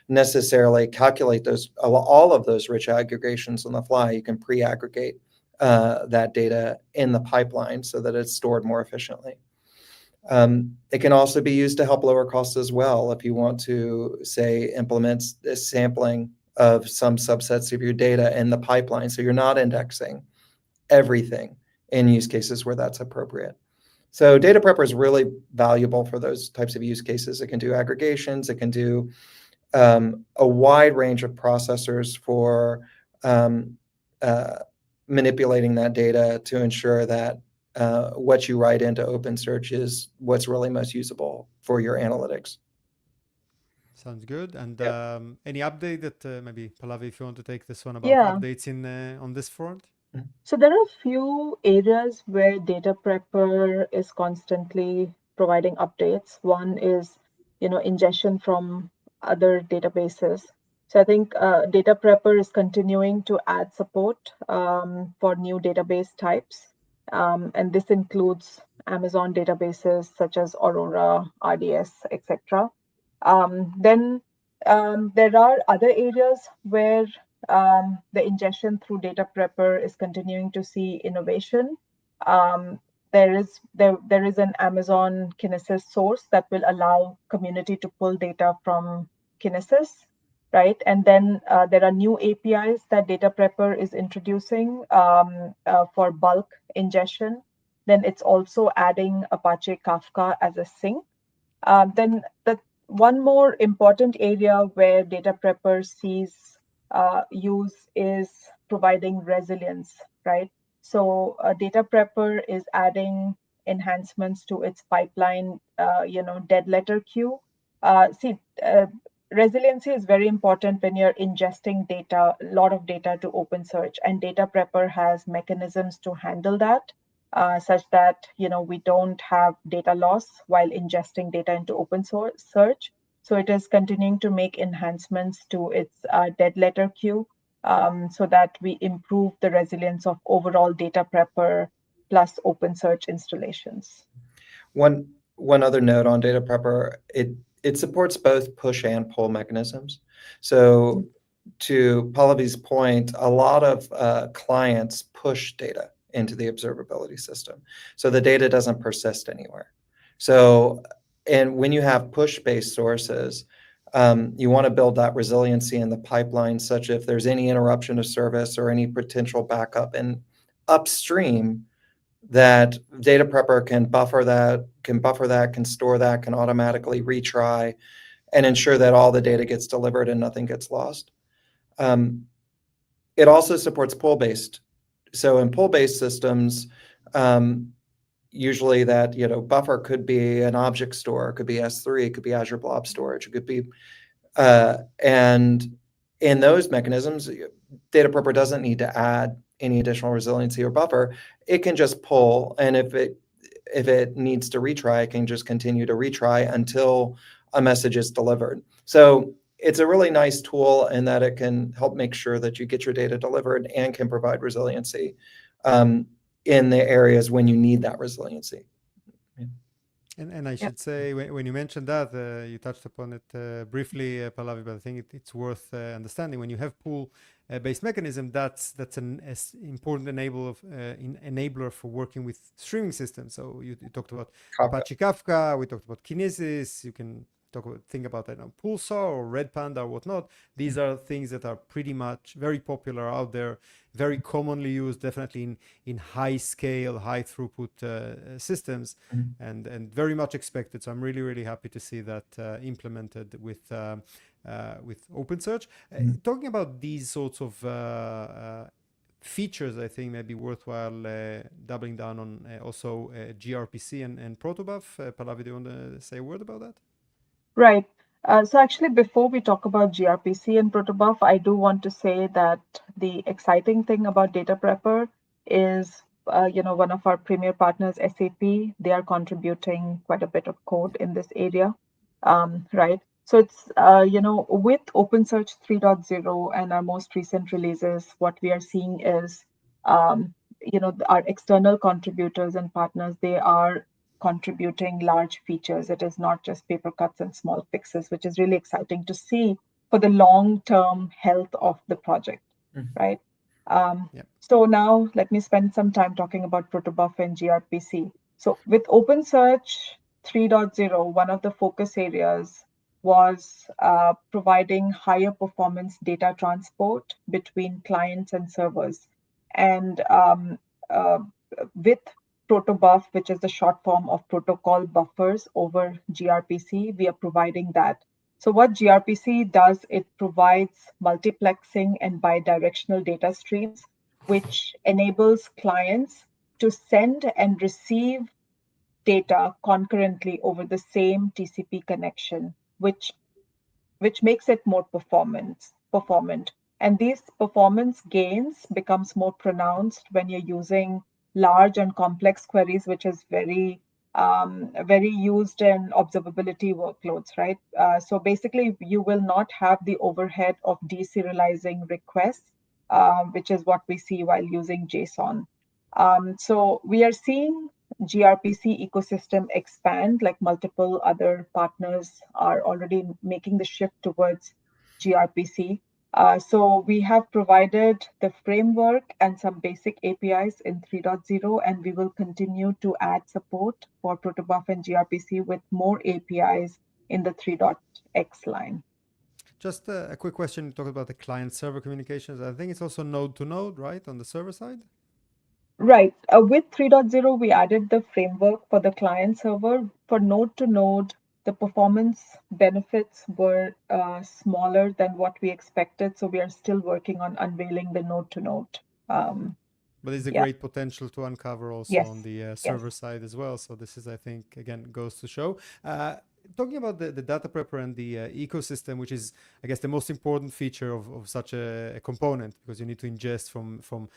necessarily calculate all of those rich aggregations on the fly. You can pre-aggregate that data in the pipeline so that it's stored more efficiently. It can also be used to help lower costs as well. If you want to, say, implement a sampling of some subsets of your data in the pipeline, so you're not indexing everything in use cases where that's appropriate. So Data Prepper is really valuable for those types of use cases. It can do aggregations. It can do a wide range of processors for manipulating that data to ensure that what you write into OpenSearch is what's really most usable for your analytics. Sounds good. And Yeah. any update that maybe Pallavi, if you want to take this one about Yeah. updates in on this front? So there are a few areas where Data Prepper is constantly providing updates. One is, ingestion from other databases. So I think Data Prepper is continuing to add support for new database types. And this includes Amazon databases such as Aurora, RDS, etc. Then there are other areas where the ingestion through Data Prepper is continuing to see innovation. Um, there is an Amazon Kinesis source that will allow community to pull data from Kinesis, right? And then there are new APIs that Data Prepper is introducing for bulk ingestion. Then it's also adding Apache Kafka as a sink. Then the one more important area where Data Prepper sees use is providing resilience, right? So Data Prepper is adding enhancements to its pipeline, dead letter queue. See, resiliency is very important when you're ingesting data, a lot of data to OpenSearch, and Data Prepper has mechanisms to handle that. Such that we don't have data loss while ingesting data into OpenSearch. So it is continuing to make enhancements to its dead letter queue so that we improve the resilience of overall Data Prepper plus OpenSearch installations. One other note on Data Prepper, it supports both push and pull mechanisms. So to Pallavi's point, a lot of clients push data into the observability system. So the data doesn't persist anywhere. So, and when you have push-based sources, you want to build that resiliency in the pipeline, such if there's any interruption of service or any potential backup in upstream, that Data Prepper can buffer that, can store that, can automatically retry, and ensure that all the data gets delivered and nothing gets lost. It also supports pull-based. So in pull-based systems, usually that buffer could be an object store, it could be S3, it could be Azure Blob Storage, it could be, and in those mechanisms, Data Prepper doesn't need to add any additional resiliency or buffer. It can just pull, and if it needs to retry, it can just continue to retry until a message is delivered. So it's a really nice tool in that it can help make sure that you get your data delivered and can provide resiliency in the areas when you need that resiliency. And I should say, when you mentioned that, you touched upon it briefly, Pallavi, but I think it's worth understanding. When you have pool-based mechanism, that's an important enabler for working with streaming systems. So you talked about Apache Kafka, we talked about Kinesis, you can think about Pulsar or Red Panda or whatnot. These are things that are pretty much very popular out there, very commonly used, definitely in high scale, high throughput systems, and very much expected. So I'm really, really happy to see that implemented with OpenSearch. Talking about these sorts of features, I think maybe worthwhile doubling down on also gRPC and Protobuf. Pallavi, do you want to say a word about that? Right. So actually, before we talk about gRPC and Protobuf, I do want to say that the exciting thing about Data Prepper is, one of our premier partners, SAP, they are contributing quite a bit of code in this area, right? So it's, with OpenSearch 3.0 and our most recent releases, what we are seeing is, our external contributors and partners, they are contributing large features. It is not just paper cuts and small fixes, which is really exciting to see for the long-term health of the project, right? So now let me spend some time talking about Protobuf and gRPC. So with OpenSearch 3.0, one of the focus areas was providing higher performance data transport between clients and servers. And with Protobuf, which is the short form of protocol buffers over gRPC, we are providing that. So what gRPC does, it provides multiplexing and bidirectional data streams, which enables clients to send and receive data concurrently over the same TCP connection, which makes it more performant. And these performance gains becomes more pronounced when you're using large and complex queries, which is very used in observability workloads, right? So basically, you will not have the overhead of deserializing requests, which is what we see while using JSON. So we are seeing gRPC ecosystem expand, like multiple other partners are already making the shift towards gRPC. So we have provided the framework and some basic APIs in 3.0, and we will continue to add support for Protobuf and gRPC with more APIs in the 3.x line. Just a quick question. You talked about the client-server communications. I think it's also node-to-node, right, on the server side? Right. With 3.0, we added the framework for the client server. For node to node, the performance benefits were smaller than what we expected. So we are still working on unveiling the node to node. But there's a Yeah. great potential to uncover also Yes. on the server Yes. side as well. So this is, I think, again, goes to show. Talking about the data prepper and the ecosystem, which is, I guess, the most important feature of such a component, because you need to ingest from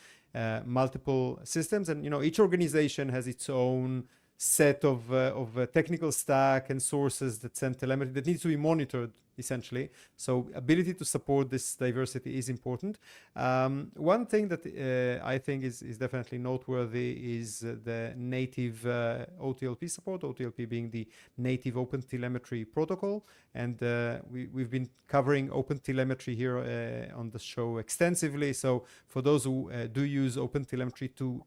multiple systems, and each organization has its own set of technical stack and sources that send telemetry that needs to be monitored essentially. So ability to support this diversity is important. One thing that I think is definitely noteworthy is the native OTLP support, OTLP being the native OpenTelemetry protocol. And we've been covering OpenTelemetry here on the show extensively. So for those who do use OpenTelemetry to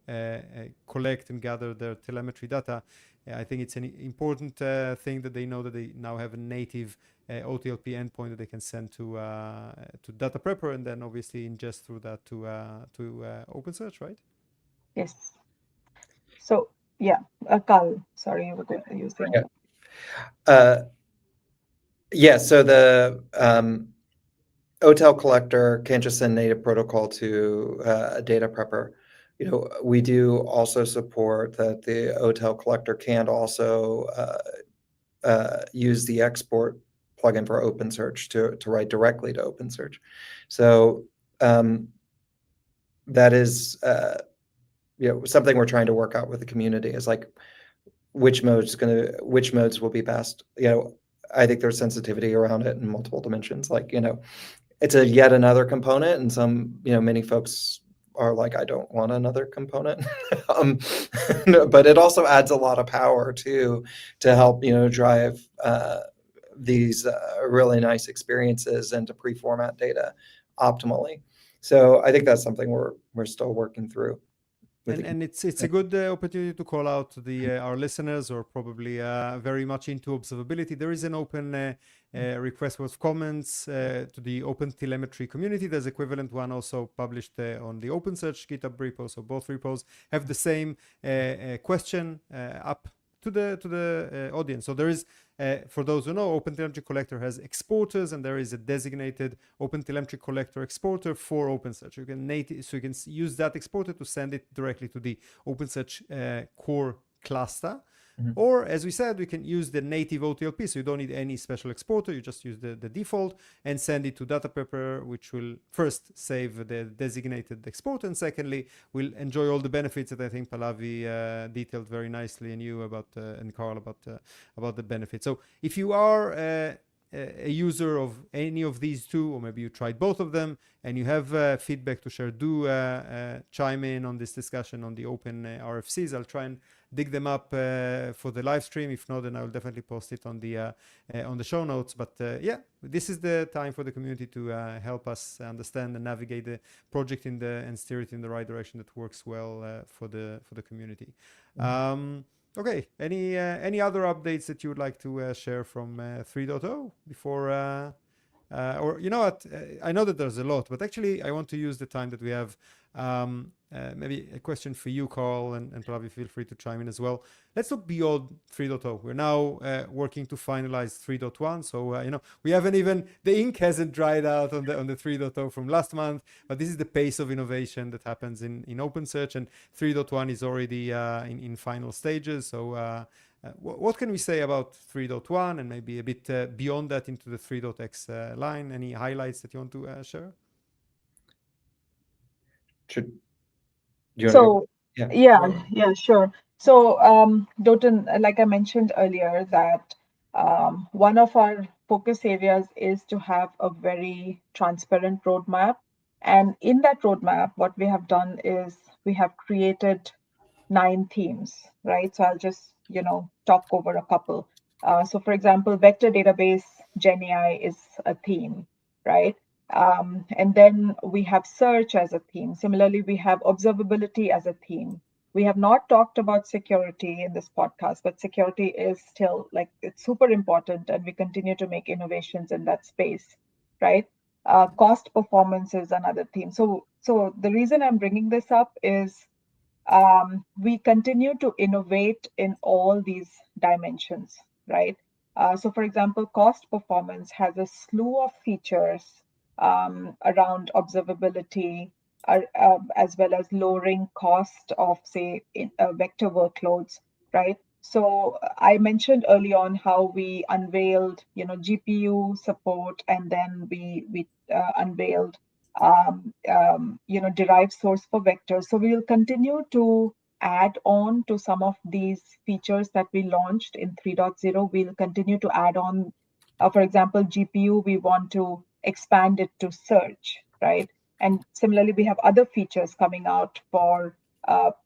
collect and gather their telemetry data, I think it's an important thing that they know that they now have a native OTLP endpoint that they can send to data prepper, and then obviously ingest through that to OpenSearch, right? Yes. So yeah, Carl, sorry, you were saying. Yeah. So the OTel collector can't just send native protocol to a data prepper. We do also support that the OTel collector can also use the export plugin for OpenSearch to write directly to OpenSearch. So that is something we're trying to work out with the community, is like which modes will be best. I think there's sensitivity around it in multiple dimensions. Like, it's a yet another component, and many folks are like, I don't want another component. But it also adds a lot of power to help, drive these really nice experiences and to pre-format data optimally. So I think that's something we're still working through. And it's a good opportunity to call out to our listeners, or probably very much into observability. There is an open request with comments to the OpenTelemetry community. There's equivalent one also published on the OpenSearch GitHub repo. So both repos have the same question up to the audience. So there is, for those who know, OpenTelemetry collector has exporters, and there is a designated OpenTelemetry collector exporter for OpenSearch. You can use that exporter to send it directly to the OpenSearch core cluster. Mm-hmm. Or, as we said, we can use the native OTLP, so you don't need any special exporter. You just use the default and send it to data prepper, which will first save the designated exporter, and secondly, will enjoy all the benefits that I think Pallavi detailed very nicely, and you and Carl about the benefits. So if you are a user of any of these two, or maybe you tried both of them and you have feedback to share, do chime in on this discussion on the open RFCs. I'll try and dig them up for the live stream. If not, then I'll definitely post it on the show notes. But yeah, this is the time for the community to help us understand and navigate the project and steer it in the right direction that works well for the community. Mm-hmm. Okay, any other updates that you would like to share from 3.0 before, or you know what, I know that there's a lot, but actually I want to use the time that we have maybe a question for you, Carl, and probably feel free to chime in as well. Let's look beyond 3.0. We're now working to finalize 3.1. So, we haven't even, the ink hasn't dried out on the 3.0 from last month, but this is the pace of innovation that happens in OpenSearch, and 3.1 is already in final stages. So, what can we say about 3.1 and maybe a bit beyond that into the 3.x line? Any highlights that you want to share? Do you want to go? Yeah, sure. So, Dotan, like I mentioned earlier, that one of our focus areas is to have a very transparent roadmap. And in that roadmap, what we have done is we have created 9 themes, right? So I'll just, talk over a couple. So for example, vector database GenAI is a theme, right? And then we have search as a theme. Similarly, we have observability as a theme. We have not talked about security in this podcast, but security is still it's super important, and we continue to make innovations in that space, right? Cost performance is another theme. So the reason I'm bringing this up is we continue to innovate in all these dimensions, right? So, for example, cost performance has a slew of features around observability, as well as lowering cost of, say, vector workloads, right? So I mentioned early on how we unveiled, GPU support, and then we unveiled derive source for vectors. So we will continue to add on to some of these features that we launched in 3.0. We'll continue to add on, for example, GPU, we want to expand it to search, right? And similarly, we have other features coming out for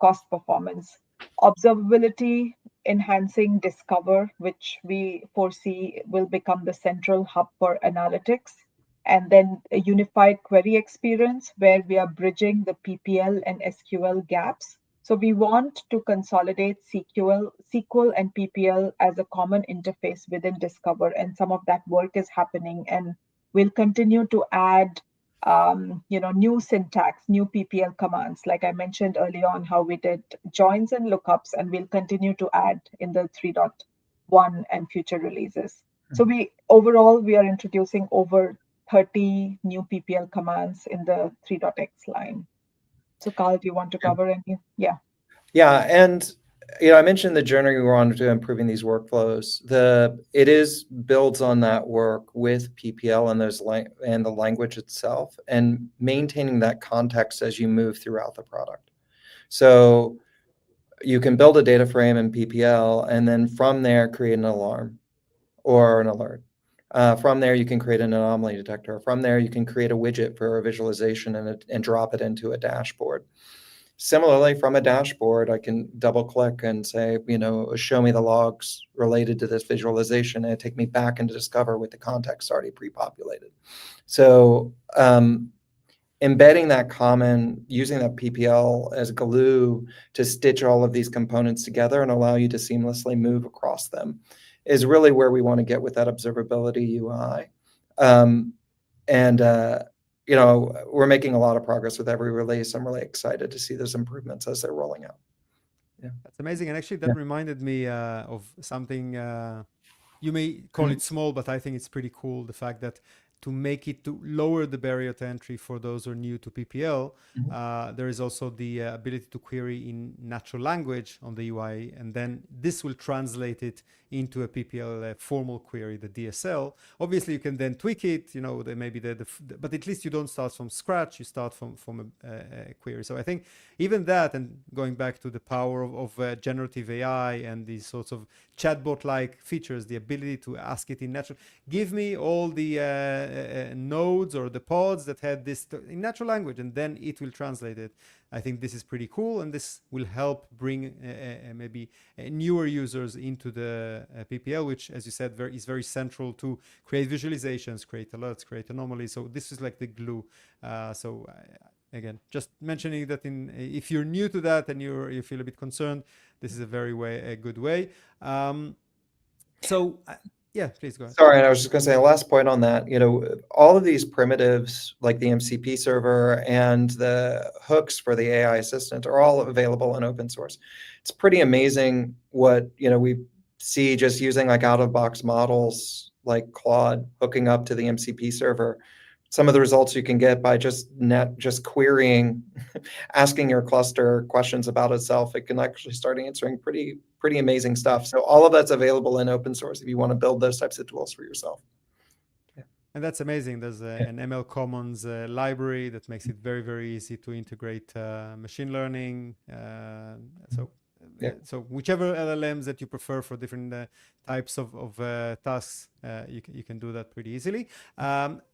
cost performance. Observability, enhancing Discover, which we foresee will become the central hub for analytics, and then a unified query experience where we are bridging the PPL and SQL gaps. So we want to consolidate SQL and PPL as a common interface within Discover, and some of that work is happening, and we'll continue to add new syntax, new PPL commands. Like I mentioned earlier on how we did joins and lookups, and we'll continue to add in the 3.1 and future releases. So we are introducing over 30 new PPL commands in the 3.x line. So Carl, do you want to cover any? Yeah. Yeah, and I mentioned the journey we're on to improving these workflows. It builds on that work with PPL and the language itself, and maintaining that context as you move throughout the product. So you can build a data frame in PPL, and then from there create an alarm or an alert. From there, you can create an anomaly detector. From there, you can create a widget for a visualization and drop it into a dashboard. Similarly, from a dashboard, I can double click and say, show me the logs related to this visualization, and take me back into Discover with the context already pre-populated. So embedding that using that PPL as glue to stitch all of these components together and allow you to seamlessly move across them is really where we want to get with that observability UI. We're making a lot of progress with every release. I'm really excited to see those improvements as they're rolling out. Yeah, that's amazing. And actually, that reminded me of something you may call it small, but I think it's pretty cool. The fact that to lower the barrier to entry for those who are new to PPL, there is also the ability to query in natural language on the UI, and then this will translate it into a PPL formal query, the DSL. Obviously, you can then tweak it, but at least you don't start from scratch. You start from a query. So I think even that, and going back to the power of generative AI and these sorts of chatbot-like features, the ability to ask it in natural, give me all the nodes or the pods that had this in natural language, and then it will translate it. I think this is pretty cool, and this will help bring maybe newer users into the PPL, which, as you said, is very central to create visualizations, create alerts, create anomalies. So this is like the glue. Again, just mentioning that if you're new to that and you feel a bit concerned, this is a good way. Yeah, please go ahead. Sorry, and I was just going to say the last point on that. All of these primitives, like the MCP server and the hooks for the AI assistant, are all available in open source. It's pretty amazing what we see just using like out-of-box models like Claude hooking up to the MCP server. Some of the results you can get by just querying, asking your cluster questions about itself. It can actually start answering pretty amazing stuff. So all of that's available in open source if you want to build those types of tools for yourself. Yeah. And that's amazing. There's an ML Commons library that makes it very, very easy to integrate machine learning. So whichever LLMs that you prefer for different types of tasks, you can do that pretty easily.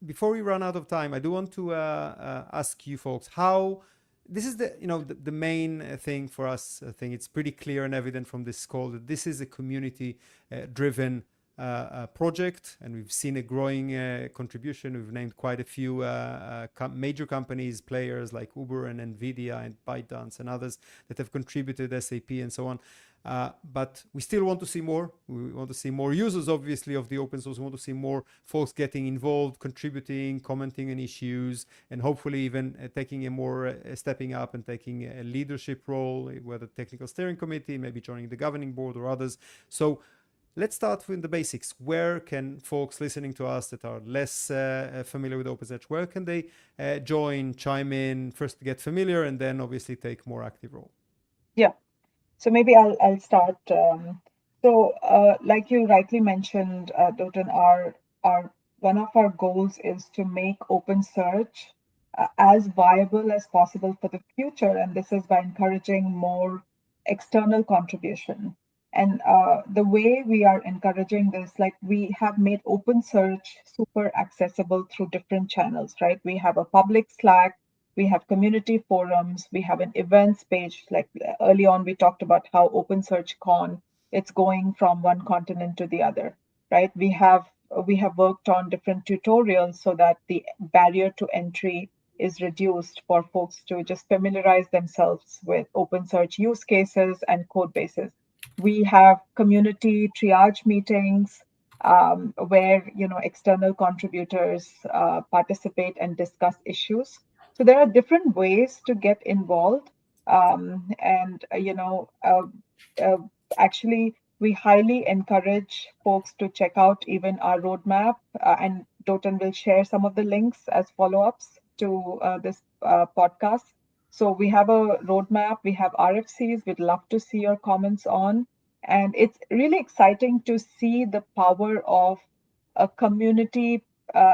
Before we run out of time, I do want to ask you folks how this is the main thing for us. I think it's pretty clear and evident from this call that this is a community driven project, and we've seen a growing contribution. We've named quite a few major companies, players like Uber and Nvidia and ByteDance and others that have contributed, SAP and so on. But we still want to see more. We want to see more users, obviously, of the open source. We want to see more folks getting involved, contributing, commenting on issues, and hopefully even taking a more stepping up and taking a leadership role, whether technical steering committee, maybe joining the governing board or others. So let's start with the basics. Where can folks listening to us that are less familiar with OpenSearch, where can they join, chime in, first get familiar, and then obviously take more active role? Yeah. So maybe I'll start. Like you rightly mentioned, Dotan, our one of our goals is to make OpenSearch as viable as possible for the future, and this is by encouraging more external contribution. And the way we are encouraging this, like we have made OpenSearch super accessible through different channels, right? We have a public Slack, we have community forums, we have an events page. Like early on, we talked about how OpenSearch Con, it's going from one continent to the other, right? We have worked on different tutorials so that the barrier to entry is reduced for folks to just familiarize themselves with OpenSearch use cases and code bases. We have community triage meetings where external contributors participate and discuss issues. So there are different ways to get involved, and actually we highly encourage folks to check out even our roadmap, and Dotan will share some of the links as follow-ups to this podcast. So we have a roadmap, we have RFCs, we'd love to see your comments on. And it's really exciting to see the power of a community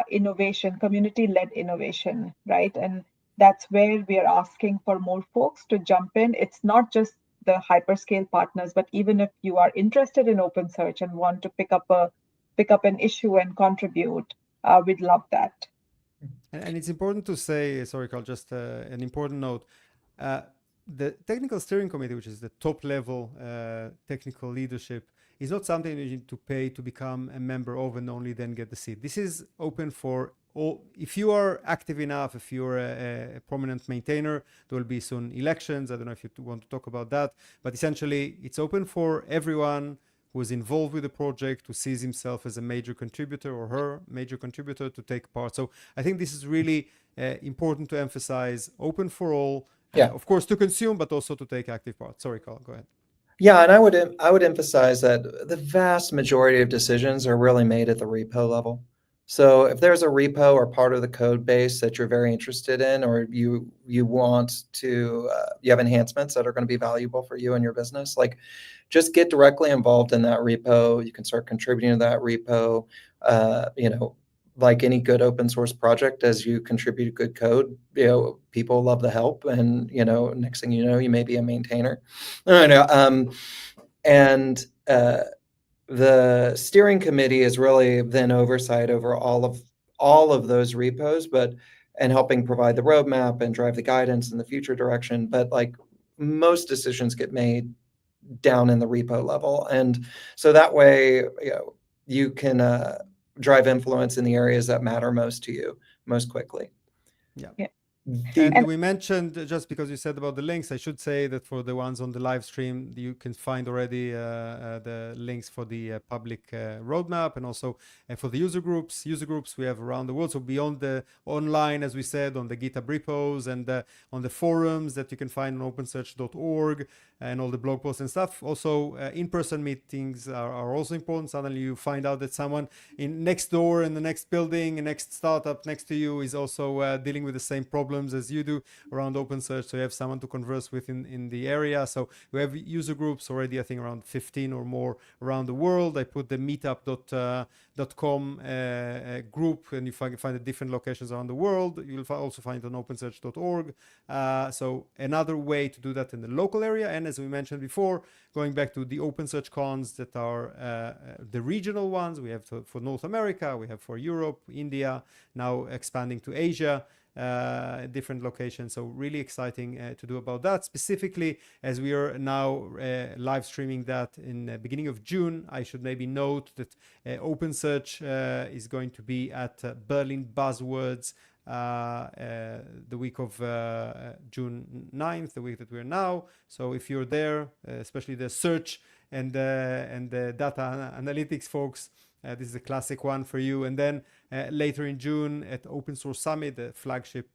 innovation, community-led innovation, right? And that's where we are asking for more folks to jump in. It's not just the hyperscale partners, but even if you are interested in OpenSearch and want to pick up an issue and contribute, we'd love that. And it's important to say, sorry, Carl, just an important note. The technical steering committee, which is the top level technical leadership, is not something you need to pay to become a member of and only then get the seat. This is open for all. If you are active enough, if you're a prominent maintainer, there will be soon elections. I don't know if you want to talk about that, but essentially it's open for everyone who is involved with the project, who sees himself as a major contributor or her major contributor to take part. So I think this is really important to emphasize, open for all, of course, to consume, but also to take active part. Sorry, Carl, go ahead. Yeah, and I would emphasize that the vast majority of decisions are really made at the repo level. So if there's a repo or part of the code base that you're very interested in, or you want to, you have enhancements that are going to be valuable for you and your business, like just get directly involved in that repo. You can start contributing to that repo. Like any good open source project, as you contribute good code, people love the help, and next thing you know, you may be a maintainer. And the steering committee is really then oversight over all of those repos, and helping provide the roadmap and drive the guidance in the future direction. But like most decisions get made down in the repo level, and so that way you can drive influence in the areas that matter most to you most quickly. Yeah. And we mentioned, just because you said about the links, I should say that for the ones on the live stream, you can find already the links for the public roadmap, and also for the user groups. User groups we have around the world. So beyond the online, as we said, on the GitHub repos and on the forums that you can find on opensearch.org and all the blog posts and stuff. Also, in-person meetings are also important. Suddenly you find out that someone next door in the next building, next startup next to you is also dealing with the same problems as you do around OpenSearch. So you have someone to converse with in the area. So we have user groups already, I think around 15 or more around the world. I put the meetup.com group, and you find the different locations around the world. You'll also find it on opensearch.org. So another way to do that in the local area. And as we mentioned before, going back to the OpenSearch cons that are the regional ones, we have for North America, we have for Europe, India, now expanding to Asia, different locations. So really exciting to do about that. Specifically, as we are now live streaming that in the beginning of June, I should maybe note that OpenSearch is going to be at Berlin Buzzwords the week of June 9th, the week that we're now. So if you're there, especially the search and the data analytics folks, this is a classic one for you. And then later in June at Open Source Summit, the flagship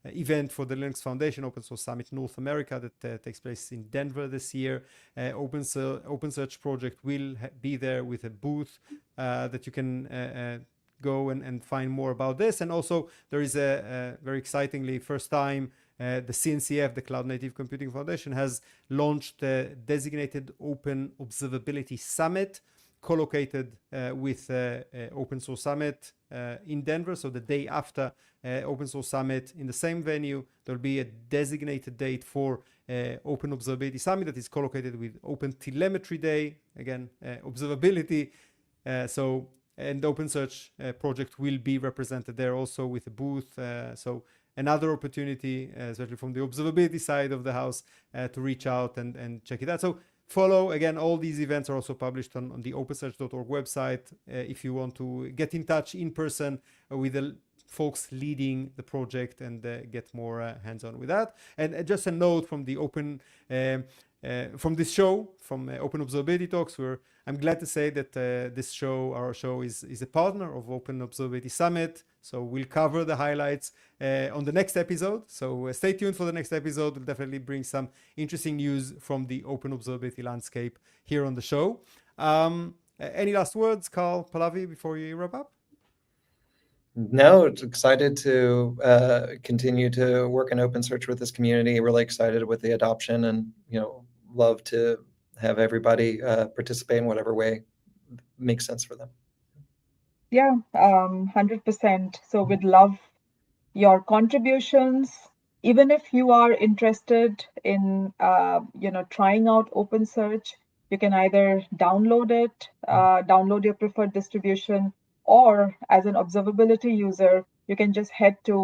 event for the Linux Foundation, Open Source Summit North America, that takes place in Denver this year. OpenSearch project will be there with a booth that you can go and find more about this. And also there is a very excitingly first time the CNCF, the Cloud Native Computing Foundation, has launched the designated Open Observability Summit, co-located with Open Source Summit in Denver. So the day after Open Source Summit in the same venue, there'll be a designated date for Open Observability Summit that is co-located with Open Telemetry Day, again, observability. And the OpenSearch project will be represented there also with a booth. So another opportunity, especially from the observability side of the house, to reach out and check it out. So follow, again, all these events are also published on the opensearch.org website. If you want to get in touch in person with the folks leading the project and get more hands-on with that. And just a note from the from this show, from Open Observability Talks, I'm glad to say that our show is a partner of Open Observability Summit. So we'll cover the highlights on the next episode. So stay tuned for the next episode. We'll definitely bring some interesting news from the Open Observability landscape here on the show. Any last words, Carl, Pallavi, before you wrap up? No, excited to continue to work in OpenSearch with this community. Really excited with the adoption, and love to have everybody participate in whatever way makes sense for them. Yeah, 100%. So we'd love your contributions. Even if you are interested in trying out OpenSearch, you can either download it, download your preferred distribution, or as an observability user, you can just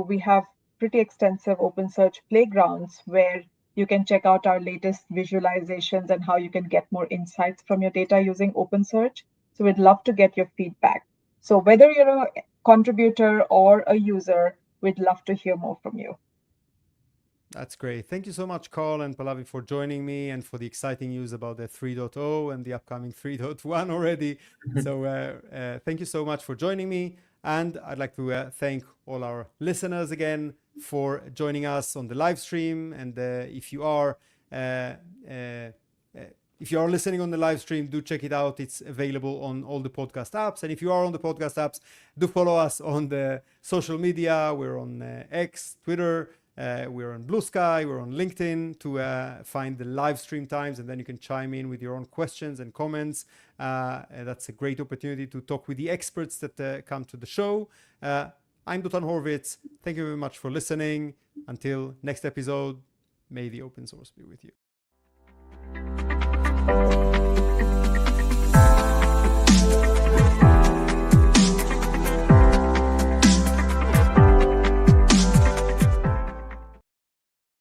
we have pretty extensive OpenSearch playgrounds where you can check out our latest visualizations and how you can get more insights from your data using OpenSearch. So we'd love to get your feedback. So whether you're a contributor or a user, we'd love to hear more from you. That's great. Thank you so much, Carl and Pallavi, for joining me and for the exciting news about the 3.0 and the upcoming 3.1 already. So thank you so much for joining me. And I'd like to thank all our listeners again for joining us on the live stream. And if you are listening on the live stream, do check it out. It's available on all the podcast apps. And if you are on the podcast apps, do follow us on the social media. We're on X, Twitter. We're on Blue Sky, we're on LinkedIn to find the live stream times, and then you can chime in with your own questions and comments. That's a great opportunity to talk with the experts that come to the show. I'm Dotan Horvitz. Thank you very much for listening. Until next episode, may the open source be with you.